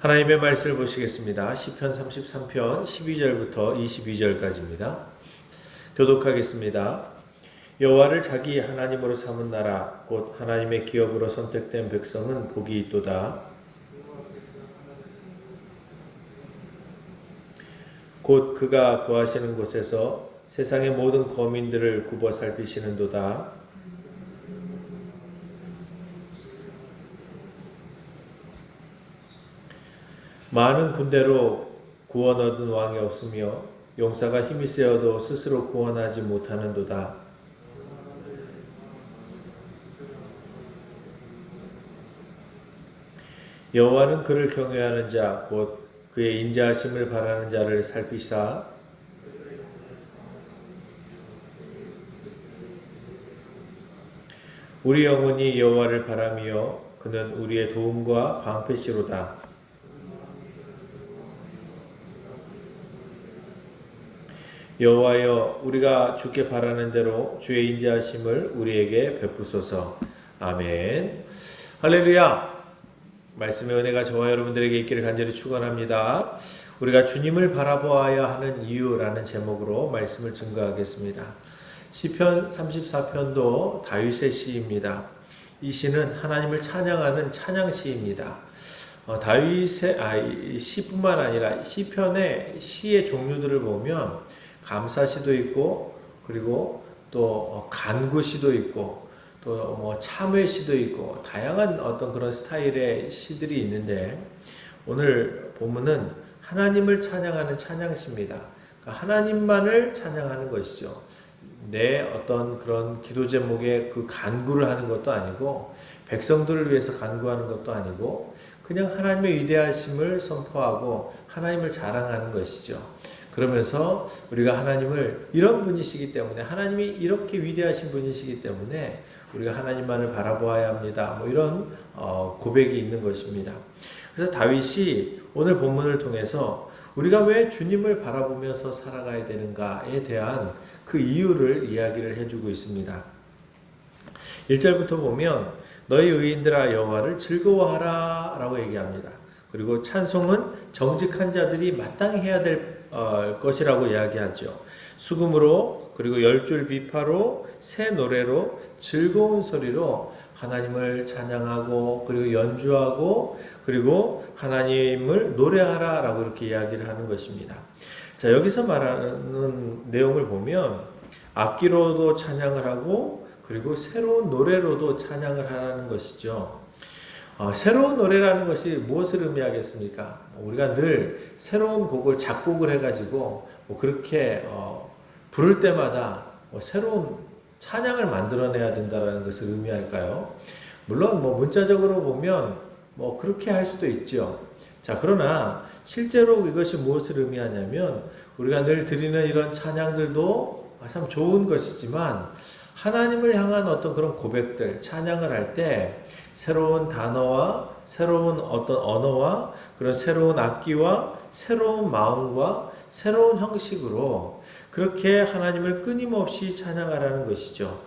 하나님의 말씀을 보시겠습니다. 시편 33편 12절부터 22절까지입니다. 교독하겠습니다. 여호와를 자기 하나님으로 삼은 나라 곧 하나님의 기업으로 선택된 백성은 복이 있도다. 곧 그가 거하시는 곳에서 세상의 모든 거민들을 굽어 살피시는도다. 많은 군대로 구원 얻은 왕이 없으며 용사가 힘이 세어도 스스로 구원하지 못하는도다. 여호와는 그를 경외하는 자 곧 그의 인자하심을 바라는 자를 살피사 우리 영혼이 여호와를 바라며 그는 우리의 도움과 방패시로다. 여호와여, 우리가 주께 바라는 대로 주의 인자하심을 우리에게 베푸소서. 아멘. 할렐루야. 말씀의 은혜가 저와 여러분들에게 있기를 간절히 축원합니다. 우리가 주님을 바라보아야 하는 이유라는 제목으로 말씀을 증거하겠습니다. 시편 34편도 다윗의 시입니다. 이 시는 하나님을 찬양하는 찬양시입니다. 다윗의 시뿐만 아니라 시편의 시의 종류들을 보면 감사시도 있고, 그리고 또 간구시도 있고, 또 뭐 참회시도 있고, 다양한 어떤 그런 스타일의 시들이 있는데, 오늘 본문은 하나님을 찬양하는 찬양시입니다. 그러니까 하나님만을 찬양하는 것이죠. 내 어떤 그런 기도 제목에 그 간구를 하는 것도 아니고, 백성들을 위해서 간구하는 것도 아니고, 그냥 하나님의 위대하심을 선포하고 하나님을 자랑하는 것이죠. 그러면서 우리가 하나님을 이런 분이시기 때문에, 하나님이 이렇게 위대하신 분이시기 때문에 우리가 하나님만을 바라보아야 합니다. 뭐 이런 고백이 있는 것입니다. 그래서 다윗이 오늘 본문을 통해서 우리가 왜 주님을 바라보면서 살아가야 되는가에 대한 그 이유를 이야기를 해주고 있습니다. 1절부터 보면 너희 의인들아 여호와를 즐거워하라 라고 얘기합니다. 그리고 찬송은 정직한 자들이 마땅히 해야 될 것이라고 이야기하죠. 수금으로, 그리고 열줄 비파로, 새 노래로, 즐거운 소리로 하나님을 찬양하고, 그리고 연주하고, 그리고 하나님을 노래하라 라고 이렇게 이야기를 하는 것입니다. 자, 여기서 말하는 내용을 보면 악기로도 찬양을 하고, 그리고 새로운 노래로도 찬양을 하라는 것이죠. 새로운 노래라는 것이 무엇을 의미하겠습니까? 우리가 늘 새로운 곡을 작곡을 해가지고 그렇게 부를 때마다 새로운 찬양을 만들어내야 된다는 것을 의미할까요? 물론 문자적으로 보면 그렇게 할 수도 있죠. 자, 그러나 실제로 이것이 무엇을 의미하냐면 우리가 늘 드리는 이런 찬양들도 참 좋은 것이지만 하나님을 향한 어떤 그런 고백들, 찬양을 할 때 새로운 단어와 새로운 어떤 언어와 그런 새로운 악기와 새로운 마음과 새로운 형식으로 그렇게 하나님을 끊임없이 찬양하라는 것이죠.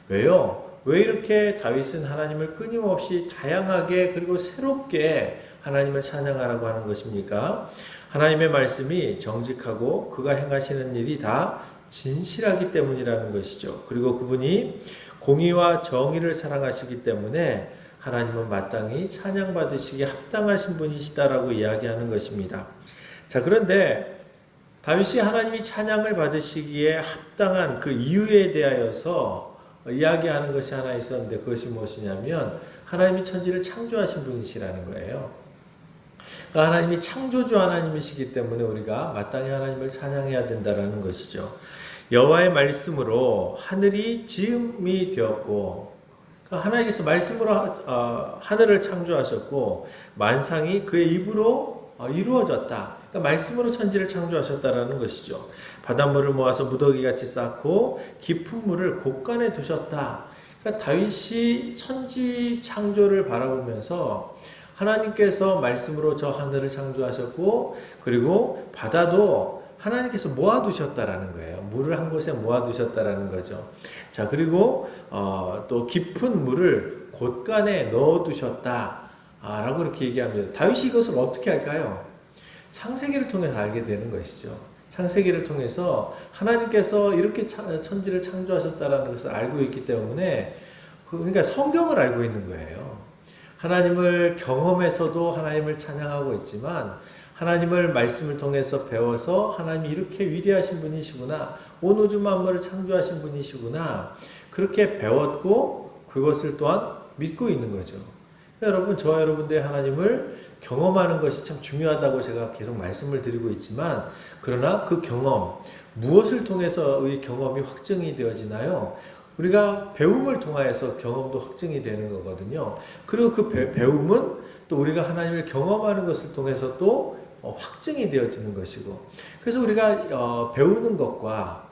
왜요? 왜 이렇게 다윗은 하나님을 끊임없이 다양하게 그리고 새롭게 하나님을 찬양하라고 하는 것입니까? 하나님의 말씀이 정직하고 그가 행하시는 일이 다 진실하기 때문이라는 것이죠. 그리고 그분이 공의와 정의를 사랑하시기 때문에 하나님은 마땅히 찬양받으시기에 합당하신 분이시다라고 이야기하는 것입니다. 자, 그런데 다윗이 하나님이 찬양을 받으시기에 합당한 그 이유에 대하여서 이야기하는 것이 하나 있었는데 그것이 무엇이냐면 하나님이 천지를 창조하신 분이시라는 거예요. 그러니까 하나님이 창조주 하나님이시기 때문에 우리가 마땅히 하나님을 찬양해야 된다는 것이죠. 여호와의 말씀으로 하늘이 지음이 되었고, 그러니까 하나님께서 말씀으로 하늘을 창조하셨고 만상이 그의 입으로 이루어졌다. 그러니까 말씀으로 천지를 창조하셨다라는 것이죠. 바닷물을 모아서 무더기같이 쌓고 깊은 물을 곳간에 두셨다. 그러니까 다윗이 천지 창조를 바라보면서 하나님께서 말씀으로 저 하늘을 창조하셨고, 그리고 바다도 하나님께서 모아두셨다라는 거예요. 물을 한 곳에 모아두셨다라는 거죠. 자, 그리고 또 깊은 물을 곳간에 넣어두셨다. 라고 이렇게 얘기합니다. 다윗이 이것을 어떻게 할까요? 창세기를 통해서 알게 되는 것이죠. 창세기를 통해서 하나님께서 이렇게 천지를 창조하셨다는 것을 알고 있기 때문에, 그러니까 성경을 알고 있는 거예요. 하나님을 경험해서도 하나님을 찬양하고 있지만, 하나님을 말씀을 통해서 배워서 하나님이 이렇게 위대하신 분이시구나, 온 우주 만물을 창조하신 분이시구나, 그렇게 배웠고 그것을 또한 믿고 있는 거죠. 그러니까 여러분, 저와 여러분들이 하나님을 경험하는 것이 참 중요하다고 제가 계속 말씀을 드리고 있지만, 그러나 그 경험, 무엇을 통해서의 경험이 확증이 되어지나요? 우리가 배움을 통하여서 경험도 확증이 되는 거거든요. 그리고 그 배움은 또 우리가 하나님을 경험하는 것을 통해서 또 확증이 되어지는 것이고, 그래서 우리가 배우는 것과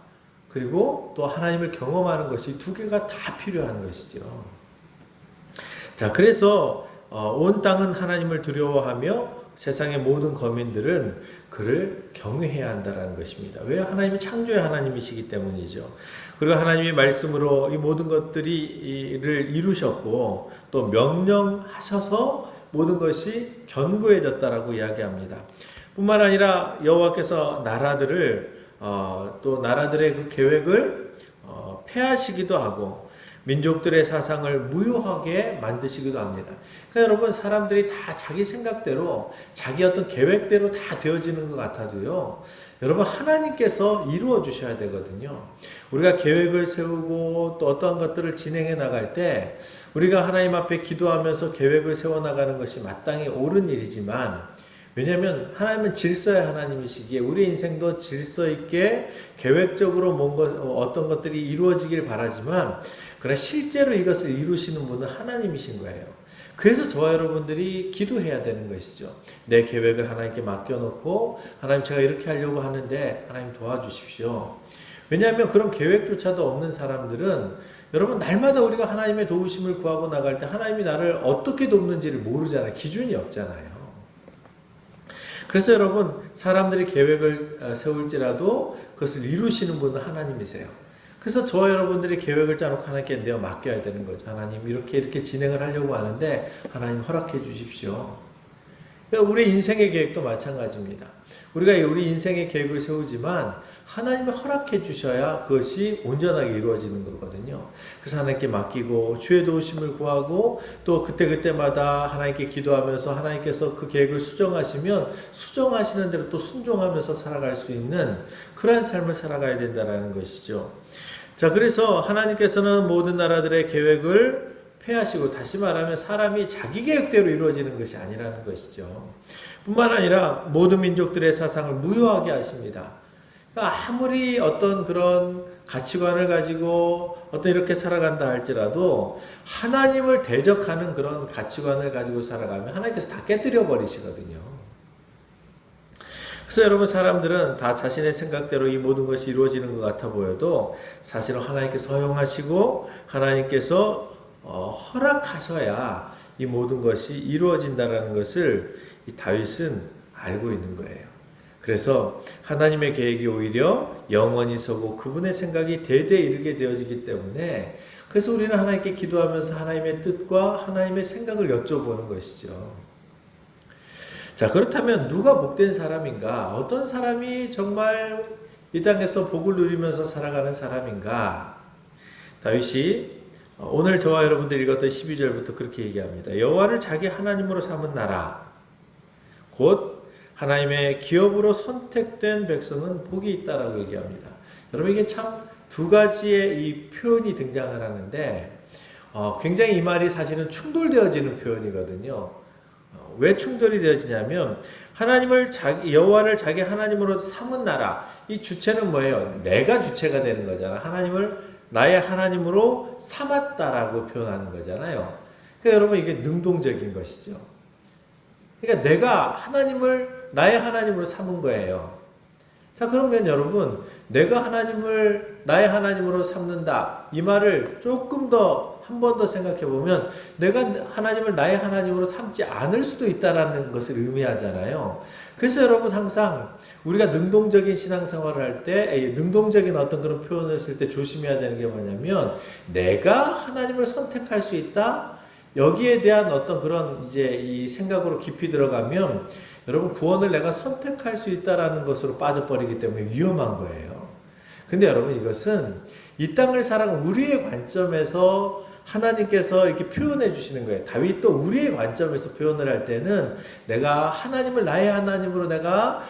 그리고 또 하나님을 경험하는 것이 두 개가 다 필요한 것이죠. 자, 그래서 온 땅은 하나님을 두려워하며 세상의 모든 거민들은 그를 경외해야 한다는 것입니다. 왜? 하나님이 창조의 하나님이시기 때문이죠. 그리고 하나님이 말씀으로 이 모든 것들을 이루셨고 또 명령하셔서 모든 것이 견고해졌다라고 이야기합니다. 뿐만 아니라 여호와께서 나라들을 또 나라들의 그 계획을 폐하시기도 하고 민족들의 사상을 무효하게 만드시기도 합니다. 그러니까 여러분, 사람들이 다 자기 생각대로 자기 어떤 계획대로 다 되어지는 것 같아도요, 여러분, 하나님께서 이루어 주셔야 되거든요. 우리가 계획을 세우고 또 어떠한 것들을 진행해 나갈 때 우리가 하나님 앞에 기도하면서 계획을 세워나가는 것이 마땅히 옳은 일이지만, 왜냐하면 하나님은 질서의 하나님이시기에 우리 인생도 질서 있게 계획적으로 어떤 것들이 이루어지길 바라지만, 그러나 실제로 이것을 이루시는 분은 하나님이신 거예요. 그래서 저와 여러분들이 기도해야 되는 것이죠. 내 계획을 하나님께 맡겨놓고, 하나님, 제가 이렇게 하려고 하는데 하나님 도와주십시오. 왜냐하면 그런 계획조차도 없는 사람들은, 여러분, 날마다 우리가 하나님의 도우심을 구하고 나갈 때 하나님이 나를 어떻게 돕는지를 모르잖아요. 기준이 없잖아요. 그래서 여러분, 사람들이 계획을 세울지라도 그것을 이루시는 분은 하나님이세요. 그래서 저와 여러분들이 계획을 짜놓고 하나님께 내어 맡겨야 되는 거죠. 하나님, 이렇게 진행을 하려고 하는데 하나님 허락해 주십시오. 우리 인생의 계획도 마찬가지입니다. 우리가 우리 인생의 계획을 세우지만 하나님이 허락해 주셔야 그것이 온전하게 이루어지는 거거든요. 그래서 하나님께 맡기고 주의 도우심을 구하고 또 그때그때마다 하나님께 기도하면서 하나님께서 그 계획을 수정하시면 수정하시는 대로 또 순종하면서 살아갈 수 있는 그러한 삶을 살아가야 된다는 것이죠. 자, 그래서 하나님께서는 모든 나라들의 계획을 폐하시고, 다시 말하면 사람이 자기 계획대로 이루어지는 것이 아니라는 것이죠. 뿐만 아니라 모든 민족들의 사상을 무효하게 하십니다. 그러니까 아무리 어떤 그런 가치관을 가지고 어떤 이렇게 살아간다 할지라도 하나님을 대적하는 그런 가치관을 가지고 살아가면 하나님께서 다 깨뜨려 버리시거든요. 그래서 여러분, 사람들은 다 자신의 생각대로 이 모든 것이 이루어지는 것 같아 보여도 사실은 하나님께서 허용하시고 하나님께서 허락하셔야 이 모든 것이 이루어진다는 것을 이 다윗은 알고 있는 거예요. 그래서 하나님의 계획이 오히려 영원히 서고 그분의 생각이 대대 이르게 되어지기 때문에, 그래서 우리는 하나님께 기도하면서 하나님의 뜻과 하나님의 생각을 여쭤보는 것이죠. 자, 그렇다면 누가 복된 사람인가? 어떤 사람이 정말 이 땅에서 복을 누리면서 살아가는 사람인가? 다윗이 오늘 저와 여러분들이 읽었던 12절부터 그렇게 얘기합니다. 여호와를 자기 하나님으로 삼은 나라, 곧 하나님의 기업으로 선택된 백성은 복이 있다라고 얘기합니다. 여러분, 이게 참 두 가지의 이 표현이 등장을 하는데 굉장히 이 말이 사실은 충돌되어지는 표현이거든요. 왜 충돌이 되어지냐면, 여호와를 자기 하나님으로 삼은 나라, 이 주체는 뭐예요? 내가 주체가 되는 거잖아. 하나님을 나의 하나님으로 삼았다라고 표현하는 거잖아요. 그러니까 여러분, 이게 능동적인 것이죠. 그러니까 내가 하나님을 나의 하나님으로 삼은 거예요. 자, 그러면 여러분, 내가 하나님을 나의 하나님으로 삼는다, 이 말을 조금 더 한 번 더 생각해 보면 내가 하나님을 나의 하나님으로 삼지 않을 수도 있다라는 것을 의미하잖아요. 그래서 여러분, 항상 우리가 능동적인 신앙생활을 할 때, 능동적인 어떤 그런 표현을 쓸 때 조심해야 되는 게 뭐냐면, 내가 하나님을 선택할 수 있다, 여기에 대한 어떤 그런 이제 이 생각으로 깊이 들어가면 여러분 구원을 내가 선택할 수 있다라는 것으로 빠져버리기 때문에 위험한 거예요. 근데 여러분 이것은 이 땅을 살아가는 우리의 관점에서 하나님께서 이렇게 표현해 주시는 거예요. 다윗도 우리의 관점에서 표현을 할 때는 내가 하나님을 나의 하나님으로 내가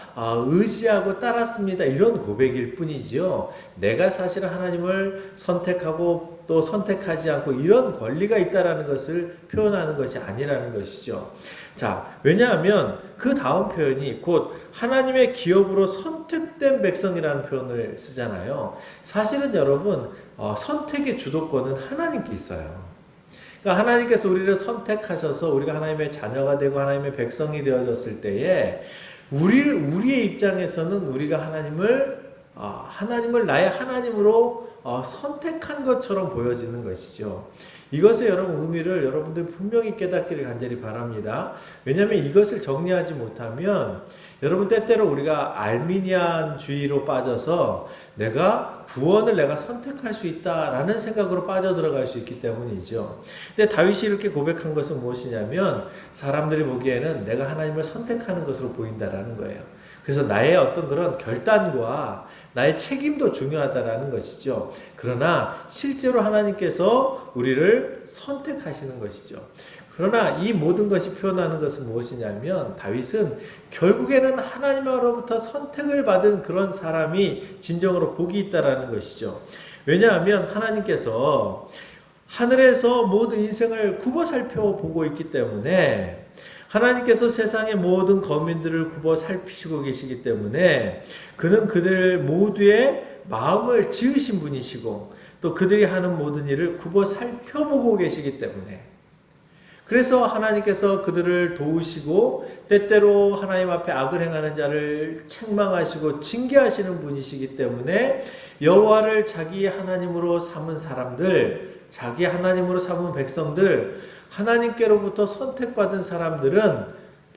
의지하고 따랐습니다. 이런 고백일 뿐이죠. 내가 사실 하나님을 선택하고 또 선택하지 않고 이런 권리가 있다라는 것을 표현하는 것이 아니라는 것이죠. 자, 왜냐하면 그 다음 표현이 곧 하나님의 기업으로 선택된 백성이라는 표현을 쓰잖아요. 사실은 여러분 선택의 주도권은 하나님께 있어요. 그러니까 하나님께서 우리를 선택하셔서 우리가 하나님의 자녀가 되고 하나님의 백성이 되어졌을 때에 우리의 입장에서는 우리가 하나님을 나의 하나님으로 선택한 것처럼 보여지는 것이죠. 이것의 여러분 의미를 여러분들 분명히 깨닫기를 간절히 바랍니다. 왜냐하면 이것을 정리하지 못하면 여러분 때때로 우리가 알미니안주의로 빠져서 구원을 내가 선택할 수 있다라는 생각으로 빠져들어갈 수 있기 때문이죠. 근데 다윗이 이렇게 고백한 것은 무엇이냐면 사람들이 보기에는 내가 하나님을 선택하는 것으로 보인다라는 거예요. 그래서 나의 어떤 그런 결단과 나의 책임도 중요하다라는 것이죠. 그러나 실제로 하나님께서 우리를 선택하시는 것이죠. 그러나 이 모든 것이 표현하는 것은 무엇이냐면 다윗은 결국에는 하나님으로부터 선택을 받은 그런 사람이 진정으로 복이 있다라는 것이죠. 왜냐하면 하나님께서 하늘에서 모든 인생을 굽어 살펴보고 있기 때문에 하나님께서 세상의 모든 거민들을 굽어 살피시고 계시기 때문에 그는 그들 모두의 마음을 지으신 분이시고 또 그들이 하는 모든 일을 굽어 살펴보고 계시기 때문에 그래서 하나님께서 그들을 도우시고 때때로 하나님 앞에 악을 행하는 자를 책망하시고 징계하시는 분이시기 때문에 여호와를 자기 하나님으로 삼은 사람들, 자기 하나님으로 삼은 백성들, 하나님께로부터 선택받은 사람들은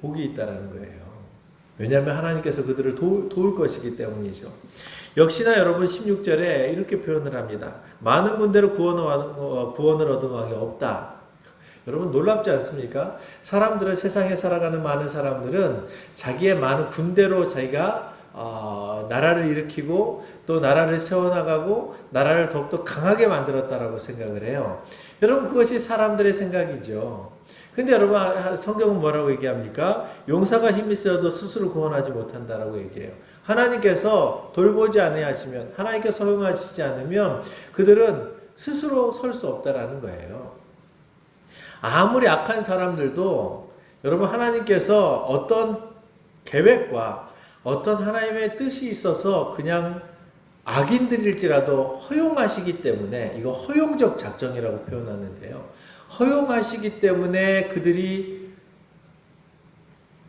복이 있다라는 거예요. 왜냐하면 하나님께서 그들을 도울 것이기 때문이죠. 역시나 여러분 16절에 이렇게 표현을 합니다. 많은 군대로 구원을 얻은 왕이 없다. 여러분 놀랍지 않습니까? 세상에 살아가는 많은 사람들은 자기의 많은 군대로 자기가 나라를 일으키고 또 나라를 세워나가고 나라를 더욱더 강하게 만들었다라고 생각을 해요. 여러분 그것이 사람들의 생각이죠. 근데 여러분 성경은 뭐라고 얘기합니까? 용사가 힘이 세어도 스스로 구원하지 못한다라고 얘기해요. 하나님께서 돌보지 아니하시면 하나님께서 허용하시지 않으면 그들은 스스로 설 수 없다라는 거예요. 아무리 악한 사람들도 여러분 하나님께서 어떤 계획과 어떤 하나님의 뜻이 있어서 그냥 악인들일지라도 허용하시기 때문에 이거 허용적 작정이라고 표현하는데요. 허용하시기 때문에 그들이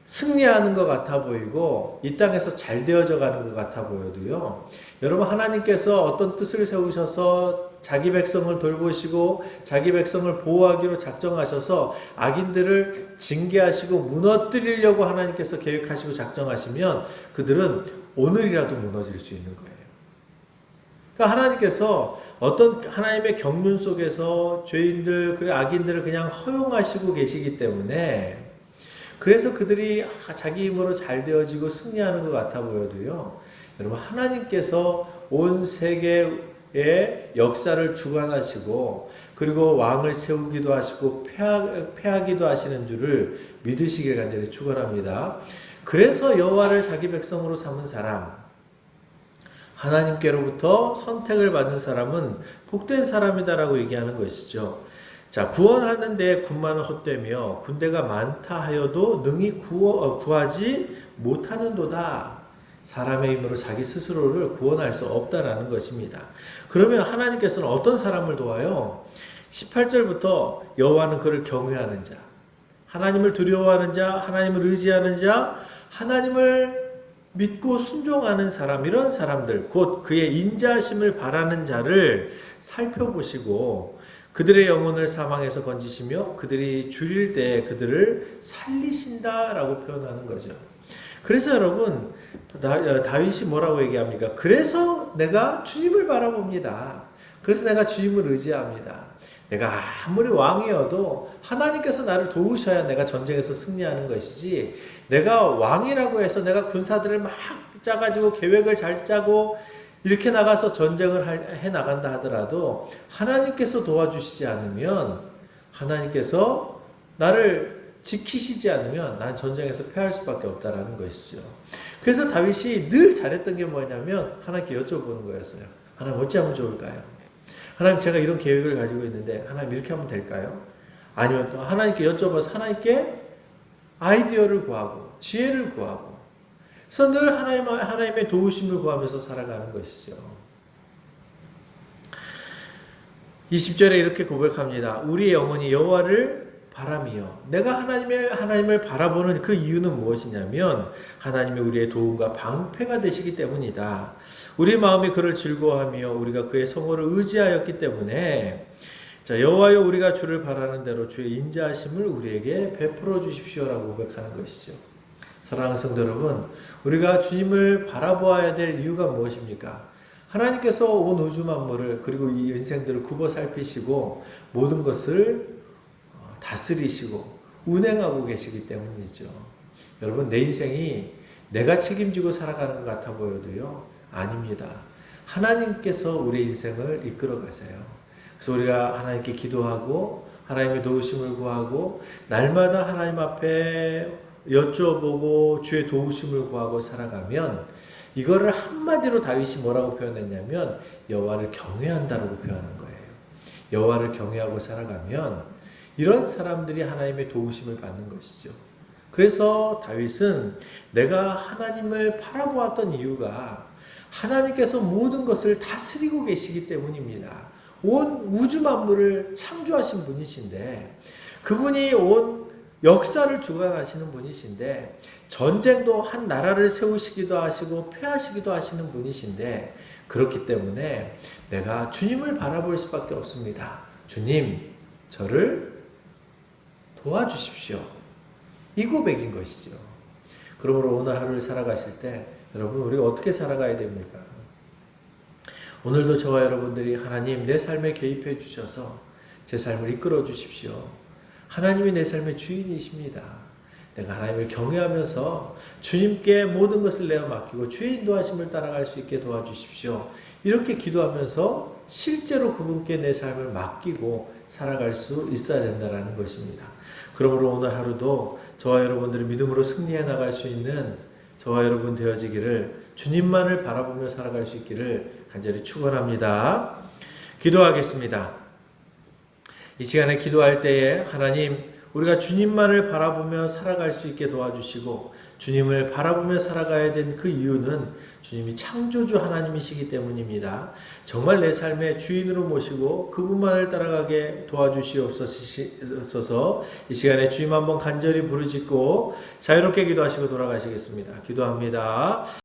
승리하는 것 같아 보이고 이 땅에서 잘 되어져 가는 것 같아 보여도요. 여러분 하나님께서 어떤 뜻을 세우셔서 자기 백성을 돌보시고 자기 백성을 보호하기로 작정하셔서 악인들을 징계하시고 무너뜨리려고 하나님께서 계획하시고 작정하시면 그들은 오늘이라도 무너질 수 있는 거예요. 그러니까 하나님께서 어떤 하나님의 경륜 속에서 죄인들, 그리고 악인들을 그냥 허용하시고 계시기 때문에 그래서 그들이 자기 힘으로 잘 되어지고 승리하는 것 같아 보여도요. 여러분 하나님께서 온 세계의 역사를 주관하시고 그리고 왕을 세우기도 하시고 패하기도 하시는 줄을 믿으시길 간절히 축원합니다. 그래서 여호와를 자기 백성으로 삼은 사람, 하나님께로부터 선택을 받은 사람은 복된 사람이다라고 얘기하는 것이죠. 자, 구원하는 데 군마는 헛되며 군대가 많다 하여도 능히 구하지 못하는도다. 사람의 힘으로 자기 스스로를 구원할 수 없다라는 것입니다. 그러면 하나님께서는 어떤 사람을 도와요? 18절부터 여호와는 그를 경외하는 자, 하나님을 두려워하는 자, 하나님을 의지하는 자, 하나님을 믿고 순종하는 사람, 이런 사람들, 곧 그의 인자하심을 바라는 자를 살펴보시고 그들의 영혼을 사망에서 건지시며 그들이 줄일 때 그들을 살리신다라고 표현하는 거죠. 그래서 여러분 다윗이 뭐라고 얘기합니까? 그래서 내가 주님을 바라봅니다. 그래서 내가 주님을 의지합니다. 내가 아무리 왕이어도 하나님께서 나를 도우셔야 내가 전쟁에서 승리하는 것이지, 내가 왕이라고 해서 내가 군사들을 막 짜가지고 계획을 잘 짜고 이렇게 나가서 전쟁을 해 나간다 하더라도 하나님께서 도와주시지 않으면, 하나님께서 나를 지키시지 않으면 난 전쟁에서 패할 수밖에 없다라는 것이죠. 그래서 다윗이 늘 잘했던 게 뭐냐면 하나님께 여쭤보는 거였어요. 하나님 어찌하면 좋을까요? 하나님 제가 이런 계획을 가지고 있는데 하나님 이렇게 하면 될까요? 아니면 또 하나님께 여쭤봐서 하나님께 아이디어를 구하고 지혜를 구하고, 그래서 늘 하나님의 도우심을 구하면서 살아가는 것이죠. 20절에 이렇게 고백합니다. 우리의 영혼이 여호와를 바람이요. 내가 하나님을 바라보는 그 이유는 무엇이냐면 하나님이 우리의 도움과 방패가 되시기 때문이다. 우리 마음이 그를 즐거워하며 우리가 그의 성호를 의지하였기 때문에, 자, 여호와여 우리가 주를 바라는 대로 주의 인자하심을 우리에게 베풀어 주십시오라고 고백하는 것이죠. 사랑하는 성도 여러분, 우리가 주님을 바라보아야 될 이유가 무엇입니까? 하나님께서 온 우주 만물을 그리고 이 인생들을 굽어 살피시고 모든 것을 다스리시고 운행하고 계시기 때문이죠. 여러분, 내 인생이 내가 책임지고 살아가는 것 같아 보여도요, 아닙니다. 하나님께서 우리 인생을 이끌어 가세요. 그래서 우리가 하나님께 기도하고 하나님의 도우심을 구하고 날마다 하나님 앞에 여쭤보고 주의 도우심을 구하고 살아가면, 이거를 한마디로 다윗이 뭐라고 표현했냐면 여호와를 경외한다라고 표현한 거예요. 여호와를 경외하고 살아가면 이런 사람들이 하나님의 도우심을 받는 것이죠. 그래서 다윗은 내가 하나님을 바라보았던 이유가 하나님께서 모든 것을 다스리고 계시기 때문입니다. 온 우주 만물을 창조하신 분이신데, 그분이 온 역사를 주관하시는 분이신데, 전쟁도 한 나라를 세우시기도 하시고 패하시기도 하시는 분이신데, 그렇기 때문에 내가 주님을 바라볼 수밖에 없습니다. 주님, 저를 도와주십시오. 이 고백인 것이죠. 그러므로 오늘 하루를 살아가실 때 여러분, 우리가 어떻게 살아가야 됩니까? 오늘도 저와 여러분들이 하나님 내 삶에 개입해 주셔서 제 삶을 이끌어 주십시오. 하나님이 내 삶의 주인이십니다. 내가 하나님을 경외하면서 주님께 모든 것을 내어 맡기고 주의 인도하심을 따라갈 수 있게 도와주십시오. 이렇게 기도하면서 실제로 그분께 내 삶을 맡기고 살아갈 수 있어야 된다는 것입니다. 그러므로 오늘 하루도 저와 여러분들이 믿음으로 승리해 나갈 수 있는 저와 여러분 되어지기를, 주님만을 바라보며 살아갈 수 있기를 간절히 축원합니다. 기도하겠습니다. 이 시간에 기도할 때에 하나님, 우리가 주님만을 바라보며 살아갈 수 있게 도와주시고, 주님을 바라보며 살아가야 된 그 이유는 주님이 창조주 하나님이시기 때문입니다. 정말 내 삶의 주인으로 모시고 그분만을 따라가게 도와주시옵소서. 이 시간에 주님 한번 간절히 부르짖고 자유롭게 기도하시고 돌아가시겠습니다. 기도합니다.